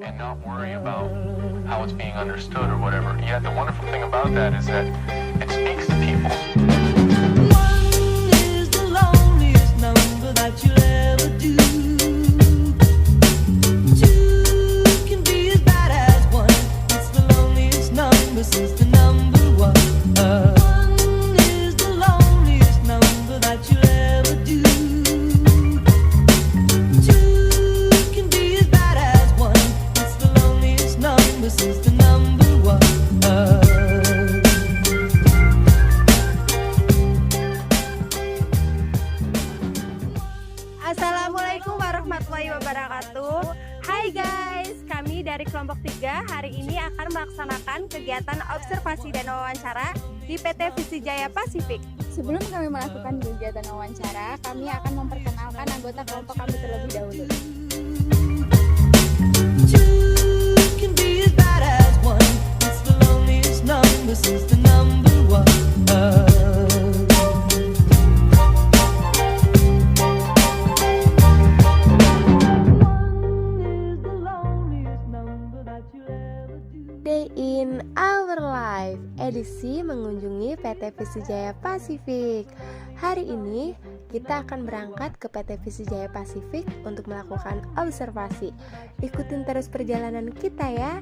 and not worry about how it's being understood or whatever. Yet the wonderful thing about that is that it speaks to people. One is the loneliest number that you'll ever do. Two can be as bad as one. It's the loneliest number since the number one. One is the loneliest number that you'll ever do. Two can be as bad as one. It's the loneliest number since the number one. Assalamualaikum warahmatullahi wabarakatuh. Hai guys, kami dari kelompok 3 hari ini akan melaksanakan kegiatan observasi dan wawancara di PT Visi Jaya Pasifik. Sebelum kami melakukan kegiatan wawancara, kami akan memperkenalkan anggota kelompok kami terlebih dahulu. Two can be as bad as one. It's the loneliest number since the number one. Day in Our Life edisi mengunjungi PT Visi Jaya Pasifik. Hari ini kita akan berangkat ke PT Visi Jaya Pasifik untuk melakukan observasi. Ikutin terus perjalanan kita ya.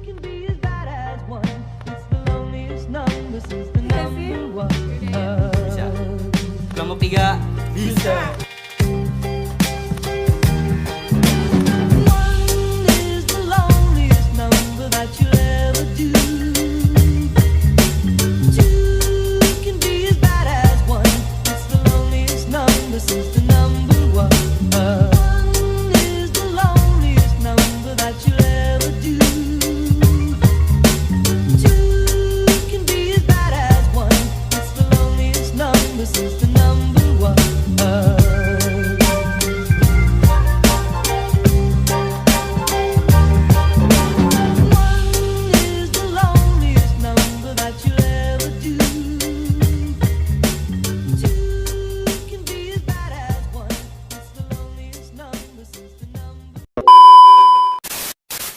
Can be as bad as one. It's the loneliest number since the number one. Kelompok 3 bisa. One is the loneliest number that you'll ever do. Two can be as bad as one. It's the loneliest number since the number one. One is the loneliest number that you'll ever do. Two can be as bad as one. It's the loneliest number since the number one.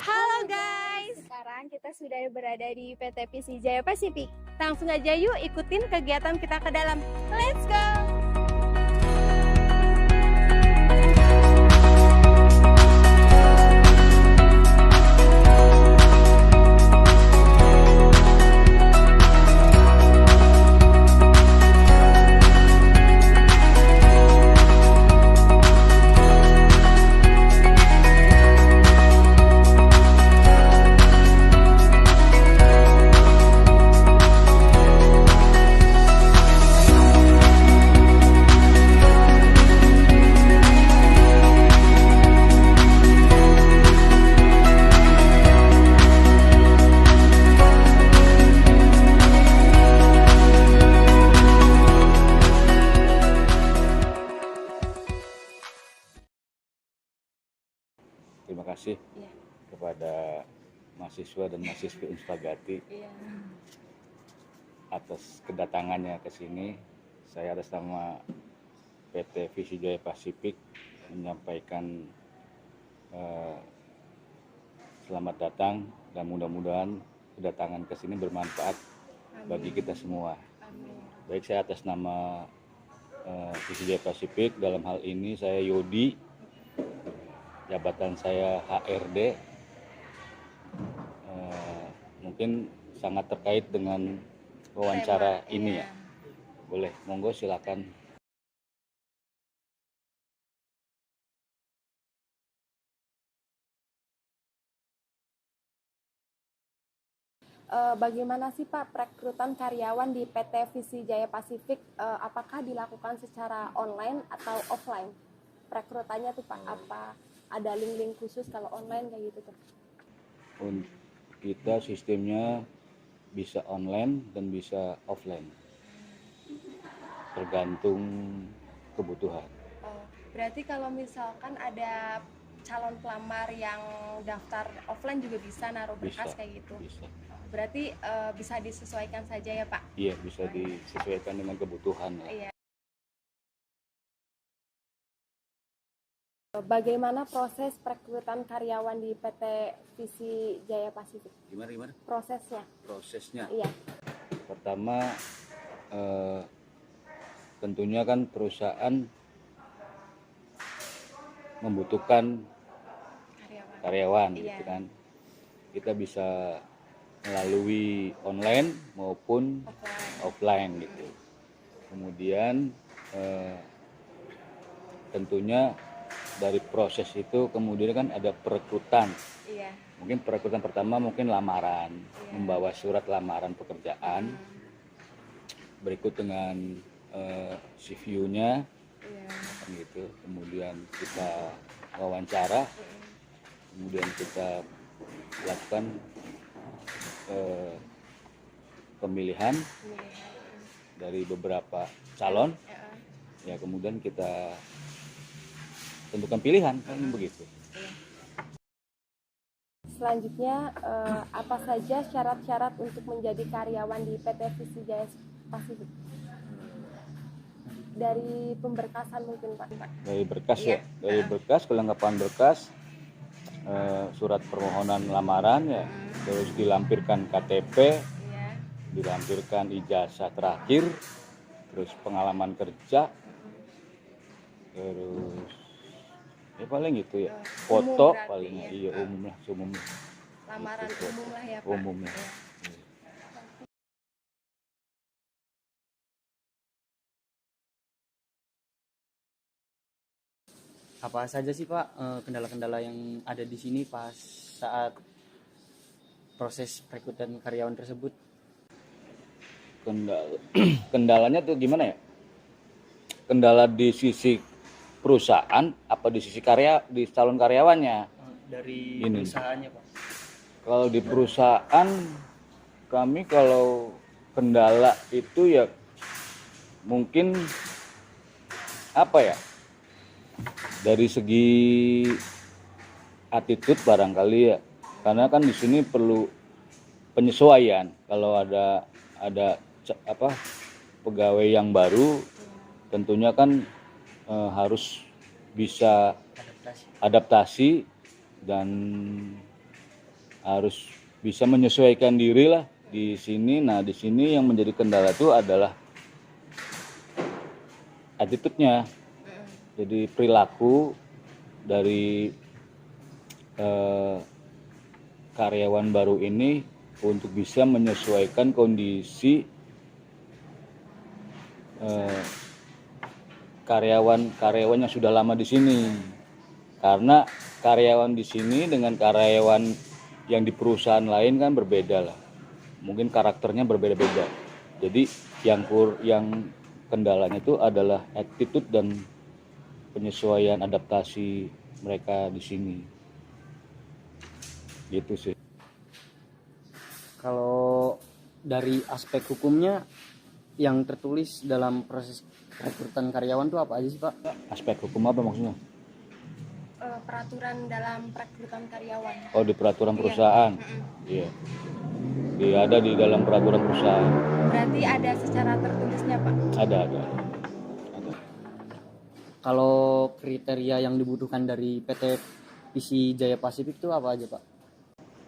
Halo guys, Sekarang kita sudah berada di PT Visi Jaya Pasifik. Langsung aja yuk ikutin kegiatan kita ke dalam. Let's go! Terima kasih kepada mahasiswa dan mahasiswi Unstagati atas kedatangannya ke sini. Saya atas nama PT Visi Jaya Pasifik menyampaikan selamat datang dan mudah-mudahan kedatangan ke sini bermanfaat bagi kita semua. Baik, saya atas nama Visi Jaya Pasifik, dalam hal ini saya Yodi, jabatan saya HRD. Mungkin sangat terkait dengan wawancara ini ya. Boleh, monggo silakan. Bagaimana sih Pak perekrutan karyawan di PT Visi Jaya Pasifik? Apakah dilakukan secara online atau offline? Perekrutannya tuh Pak, apa ada link-link khusus kalau online kayak gitu tuh? Kita sistemnya bisa online dan bisa offline, tergantung kebutuhan. Berarti kalau misalkan ada calon pelamar yang daftar offline juga bisa naruh berkas kayak gitu? Bisa. Berarti bisa disesuaikan saja ya Pak? Iya, bisa disesuaikan dengan kebutuhan. Iya. bagaimana proses perekrutan karyawan di PT Visi Jaya Pasifik? Gimana? Prosesnya? Prosesnya. Iya. Pertama, tentunya kan perusahaan membutuhkan karyawan gitu kan. Kita bisa melalui online maupun offline gitu. Kemudian tentunya dari proses itu kemudian kan ada perekrutan. Mungkin perekrutan pertama mungkin lamaran, membawa surat lamaran pekerjaan. Berikut dengan CV-nya, gitu. Kemudian kita wawancara, kemudian kita lakukan pemilihan dari beberapa calon, ya kemudian kita tentukan pilihan, kan begitu. Selanjutnya, apa saja syarat-syarat untuk menjadi karyawan di PT Visi Jaya Pasifik? Dari pemberkasan mungkin Pak. Dari berkas ya, dari berkas, kelengkapan berkas, surat permohonan lamaran ya, terus dilampirkan KTP, dilampirkan ijazah terakhir, terus pengalaman kerja, terus ya paling gitu ya, foto paling ya. Iya umum lah, Lamaran gitu, umum lah ya Pak. umum ya. Apa saja sih Pak kendala-kendala yang ada di sini pas saat proses perekrutan karyawan tersebut? Kendalanya tuh gimana ya? Kendala di sisi perusahaan apa di sisi di calon karyawannya? Dari Ini. perusahaannya Pak. Kalau di perusahaan kami kalau kendala itu ya mungkin apa ya? Dari segi attitude barangkali ya, karena kan di sini perlu penyesuaian. Kalau ada pegawai yang baru, tentunya kan harus bisa adaptasi dan harus bisa menyesuaikan diri lah di sini. Nah di sini yang menjadi kendala itu adalah attitude-nya. Jadi perilaku dari karyawan baru ini untuk bisa menyesuaikan kondisi karyawan yang sudah lama di sini. Karena karyawan di sini dengan karyawan yang di perusahaan lain kan berbeda lah. Mungkin karakternya berbeda-beda. Jadi yang kendalanya itu adalah attitude dan penyesuaian adaptasi mereka di sini. Gitu sih. Kalau dari aspek hukumnya yang tertulis dalam proses rekrutan karyawan itu apa aja sih Pak? Aspek hukum apa maksudnya? Peraturan dalam perekrutan karyawan. Oh di peraturan perusahaan. Iya. Dia ada di dalam peraturan perusahaan. Berarti ada secara tertulisnya Pak? Ada. Kalau kriteria yang dibutuhkan dari PT Visi Jaya Pasifik itu apa aja Pak?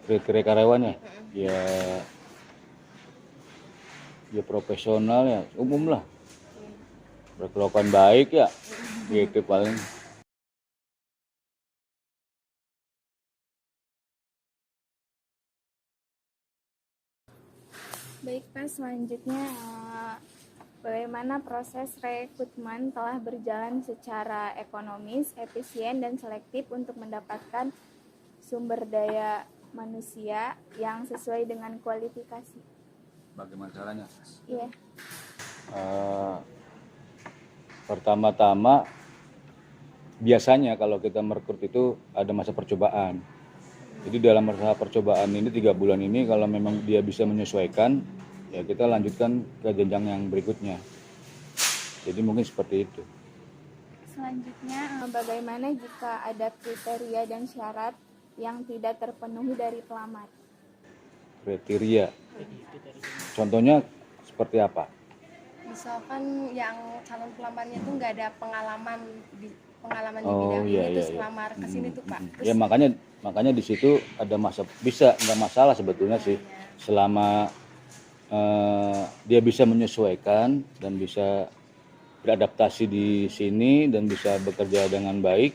Kriteria karyawannya ya profesional ya, umum lah, berkelakuan baik ya, gitu paling. Baik Pak, selanjutnya bagaimana proses rekrutmen telah berjalan secara ekonomis, efisien, dan selektif untuk mendapatkan sumber daya manusia yang sesuai dengan kualifikasi? Bagaimana caranya? Iya. Pertama-tama biasanya kalau kita merekrut itu ada masa percobaan. Jadi dalam masa percobaan ini 3 bulan ini kalau memang dia bisa menyesuaikan, ya kita lanjutkan ke jenjang yang berikutnya. Jadi mungkin seperti itu. Selanjutnya, bagaimana jika ada kriteria dan syarat yang tidak terpenuhi dari pelamar? Kriteria. Contohnya seperti apa? Misalkan yang calon pelamarnya itu nggak ada pengalaman pengalaman di Oh bidang iya ini iya terus iya. lamar ke sini tuh Pak. Terus Ya makanya di situ ada masa bisa nggak masalah sebetulnya sih selama dia bisa menyesuaikan dan bisa beradaptasi di sini dan bisa bekerja dengan baik,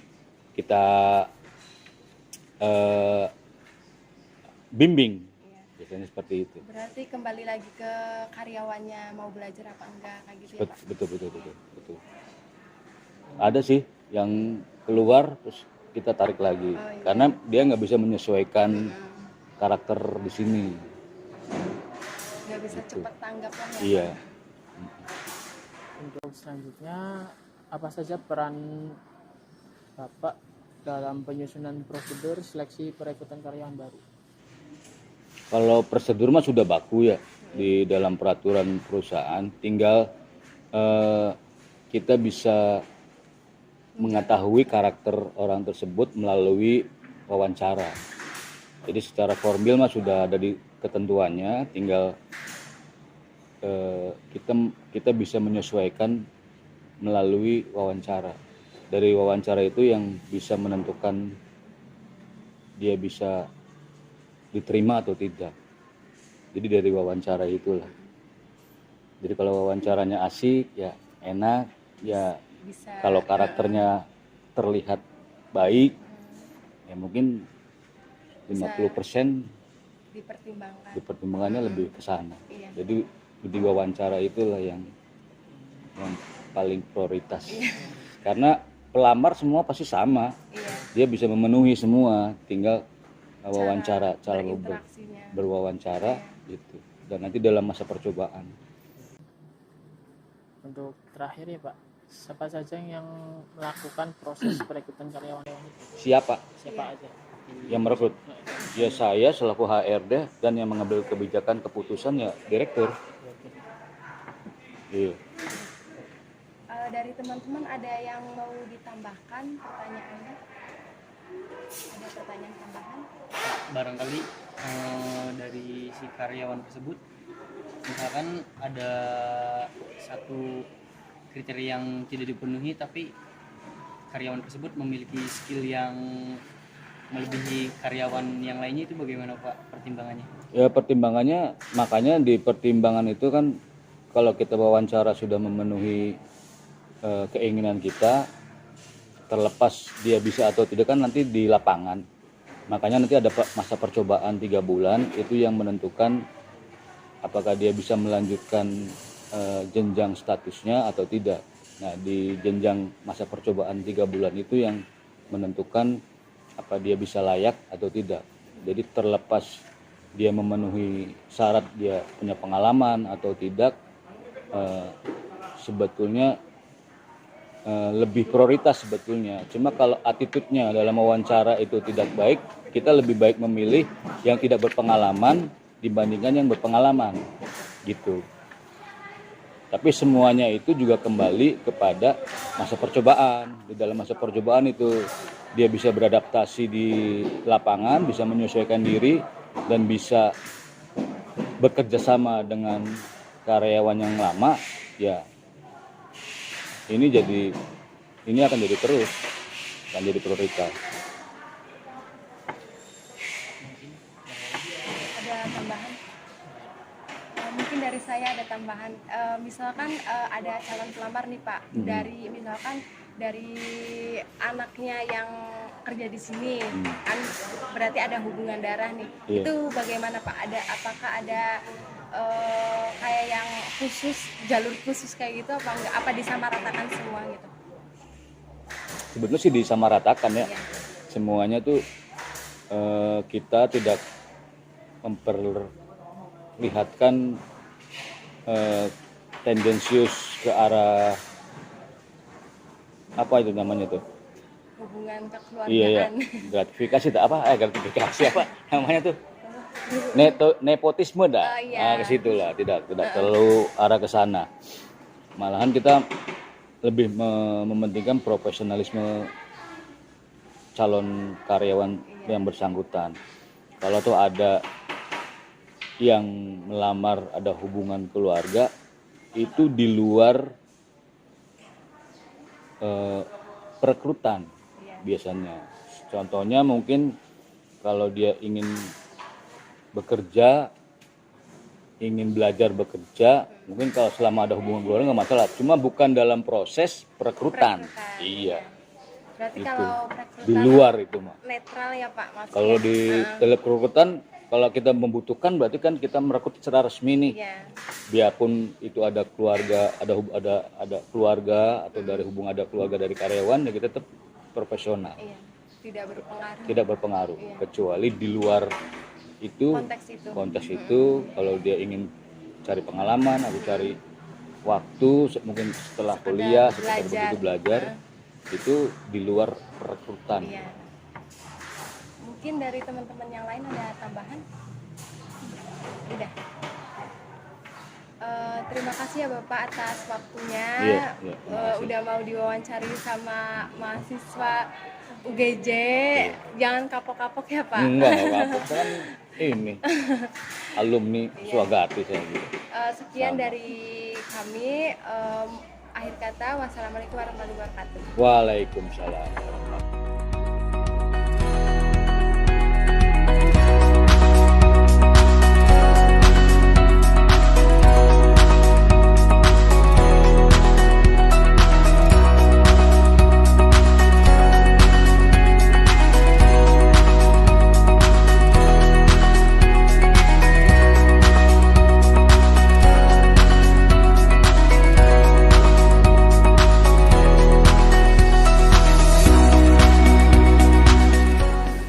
kita eh, bimbing. Biasanya seperti itu. berarti kembali lagi ke karyawannya mau belajar apa enggak kayak gitu ya Pak. Betul. Ada sih yang keluar terus kita tarik lagi karena dia nggak bisa menyesuaikan karakter di sini. Nggak bisa cepat tanggap kan ya. Iya. Untuk selanjutnya, apa saja peran Bapak dalam penyusunan prosedur seleksi perekrutan karyawan baru? Kalau prosedur mah sudah baku ya di dalam peraturan perusahaan, tinggal kita bisa mengetahui karakter orang tersebut melalui wawancara. Jadi secara formal mah sudah ada di ketentuannya, tinggal kita bisa menyesuaikan melalui wawancara. Dari wawancara itu yang bisa menentukan dia bisa diterima atau tidak. Jadi dari wawancara itulah. Jadi kalau wawancaranya asik ya enak, ya Bisa kalau karakternya terlihat baik ya mungkin 50% dipertimbangkan. dipertimbangannya lebih ke sana. Iya. Jadi di wawancara itulah yang paling prioritas. Karena pelamar semua pasti sama. Iya. Dia bisa memenuhi semua, tinggal wawancara, cara berinteraksinya. berwawancara gitu. Dan nanti dalam masa percobaan. Untuk terakhir ya Pak, siapa saja yang melakukan proses perekrutan karyawan itu? Siapa Siapa aja? yang merekrut? Ya saya selaku HRD dan yang mengambil kebijakan keputusan ya direktur. Iya. Dari teman-teman ada yang mau ditambahkan pertanyaannya? Ada pertanyaan tambahan? Barangkali dari si karyawan tersebut misalkan ada satu kriteria yang tidak dipenuhi tapi karyawan tersebut memiliki skill yang melebihi karyawan yang lainnya, itu bagaimana Pak pertimbangannya? Ya pertimbangannya, makanya di pertimbangan itu kan kalau kita wawancara sudah memenuhi keinginan kita, terlepas dia bisa atau tidak kan nanti di lapangan. Makanya nanti ada masa percobaan 3 bulan, itu yang menentukan apakah dia bisa melanjutkan jenjang statusnya atau tidak. Nah di jenjang masa percobaan 3 bulan itu yang menentukan apa dia bisa layak atau tidak. Jadi terlepas dia memenuhi syarat dia punya pengalaman atau tidak, sebetulnya lebih prioritas sebetulnya. Cuma kalau attitude-nya dalam wawancara itu tidak baik, kita lebih baik memilih yang tidak berpengalaman dibandingkan yang berpengalaman gitu. Tapi semuanya itu juga kembali kepada masa percobaan. Di dalam masa percobaan itu dia bisa beradaptasi di lapangan, bisa menyesuaikan diri dan bisa bekerja sama dengan karyawan yang lama, ya ini akan jadi terus, akan jadi prioritas. Ada tambahan? Mungkin dari saya ada tambahan. Misalkan ada calon pelamar nih Pak, dari anaknya yang kerja di sini, kan berarti ada hubungan darah nih. Iya. Itu bagaimana Pak? Apakah ada kayak yang khusus, jalur khusus kayak gitu apa enggak? Apa disamaratakan semua gitu? Sebetulnya sih disamaratakan ya. Iya. Semuanya tuh kita tidak memperlihatkan tendensius ke arah apa itu namanya tuh? Hubungan kekeluargaan. Iya, gratifikasi tak apa? Gratifikasi apa namanya tuh? Nepotisme dah. Oh, iya. Nah, ke situ lah, tidak terlalu arah ke sana. Malahan kita lebih mementingkan profesionalisme calon karyawan yang bersangkutan. Kalau tuh ada yang melamar ada hubungan keluarga, itu di luar perekrutan Iya. biasanya. Contohnya mungkin kalau dia ingin bekerja, ingin belajar bekerja, mungkin kalau selama ada hubungan keluarga nggak masalah. Cuma bukan dalam proses perekrutan. Perekrutan, Iya. Berarti Itu. kalau perekrutan Di luar itu mah. netral ya Pak maksudnya. Kalau di teleperekrutan, kalau kita membutuhkan berarti kan kita merekrut secara resmi nih. Iya. Biarpun itu ada keluarga, ada keluarga atau dari hubungan ada keluarga dari karyawan, ya kita tetap profesional. Iya. Tidak berpengaruh. Tidak berpengaruh, Iya. kecuali di luar itu Konteks itu. itu kalau dia ingin cari pengalaman atau cari waktu mungkin setelah Sekedar kuliah sekedar belajar. begitu belajar itu di luar perekrutan. Iya. Mungkin dari teman-teman yang lain ada tambahan? Udah. Terima kasih ya Bapak atas waktunya. Iya, terima kasih. Udah mau diwawancari sama mahasiswa UGJ. Jangan kapok-kapok ya Pak. Enggak apa-apa kan ini alumni Swagati saya gitu. Sekian Sama. dari kami. Akhir kata, wassalamualaikum warahmatullahi wabarakatuh. Waalaikumsalam.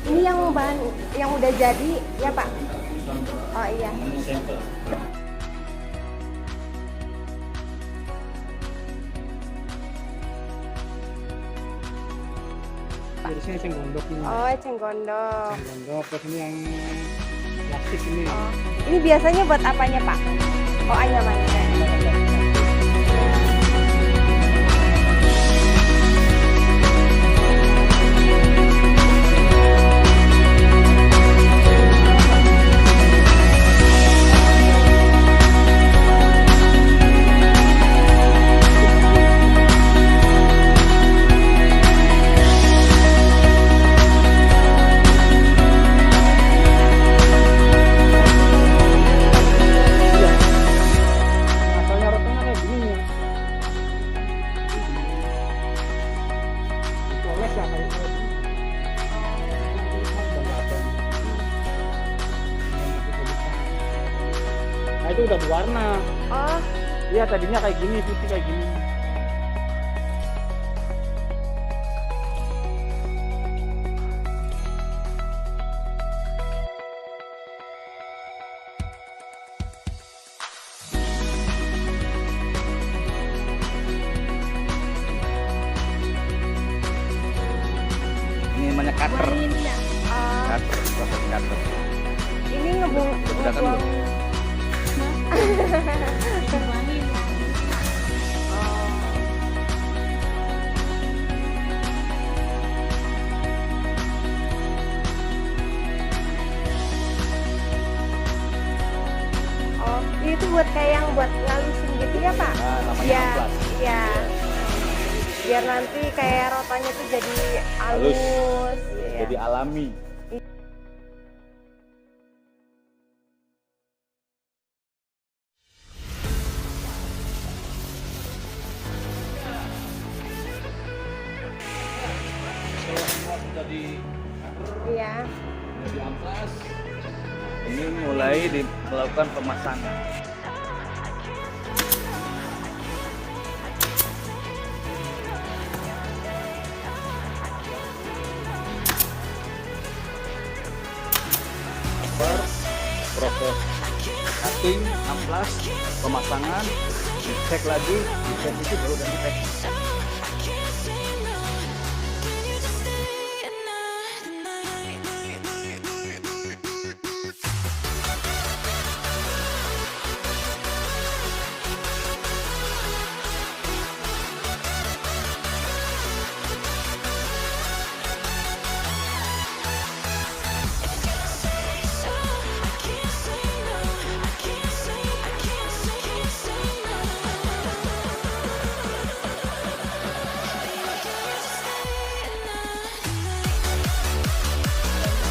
Ini yang bahan yang udah jadi ya Pak? Oh iya. Sampel. Jadi sini eceng gondok nih. Oh, eceng gondok. Eceng gondok, terus ini yang plastik ini. Oh. Ini biasanya buat apanya Pak? Oh, anyamannya. Asalnya rotanya kayak gini nih. Poles ya kayak gini. Nah itu udah berwarna. Oh, Iya tadinya kayak gini, putih kayak gini. Ini namanya cutter. oh, Cutter, proses cutter. ini ngebuang. Udah kan, Bu? Oh, itu buat kayak yang buat ngalusin gitu ya Pak? Nah, namanya Iya, amplas. iya. Biar nanti kayak rotanya tuh jadi Halus. halus. Iya. Jadi alami. Semua sudah di Iya. amplas. Ini mulai melakukan pemasangan. Proses cutting, amplas, pemasangan, dicek lagi, dicek itu baru dan dicek.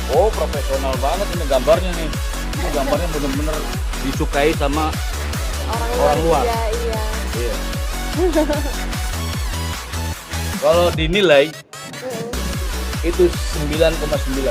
Oh, profesional banget ini gambarnya nih. Ini gambarnya benar-benar disukai sama orang luar. juga, iya. Iya. Kalau dinilai itu 9,9.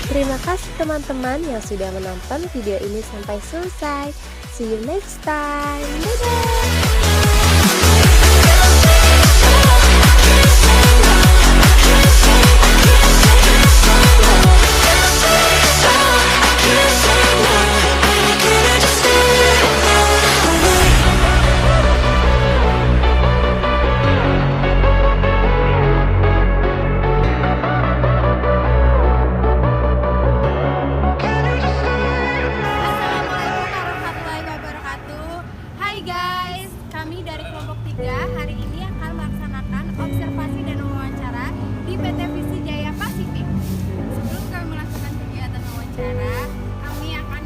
Terima kasih teman-teman yang sudah menonton video ini sampai selesai. See you next time. Dadah! Assalamualaikum warahmatullahi wabarakatuh. Hai guys, kami dari kelompok 3 hari ini akan melaksanakan observasi dan wawancara di PT Visi Jaya Pasifik. Sebelum kami melakukan kegiatan wawancara, kami akan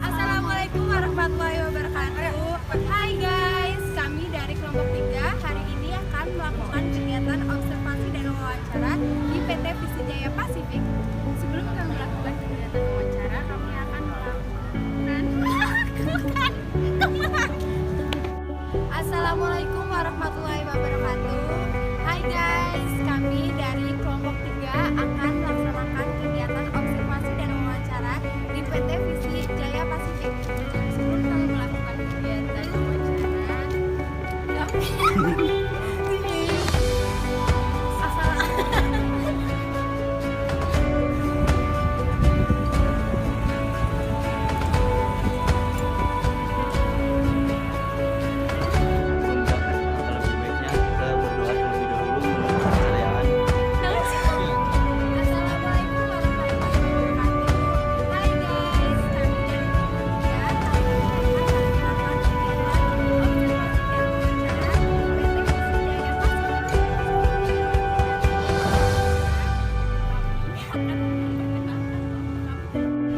Assalamualaikum warahmatullahi wabarakatuh. Hai guys, kami dari kelompok 3 hari ini akan melakukan kegiatan observasi dan wawancara di PT Visi Jaya Pasifik. Sebelum kami melakukan kegiatan wawancara, kami akan melakukan Assalamualaikum warahmatullahi wabarakatuh. Hai guys, kami dari kelompok 3 akan melaksanakan kegiatan observasi dan wawancara di PT Visi Jaya Pasifik. Sebelum kami melakukan kegiatan wawancara,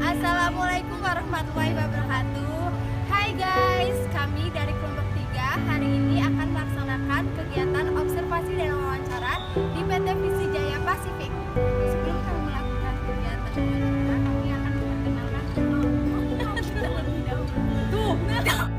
Assalamualaikum warahmatullahi wabarakatuh. Hai guys, kami dari kelompok 3 hari ini akan melaksanakan kegiatan observasi dan wawancara di PT Visi Jaya Pasifik. Sebelum kami melakukan kegiatan wawancara, kami akan memperkenalkan terlebih dahulu.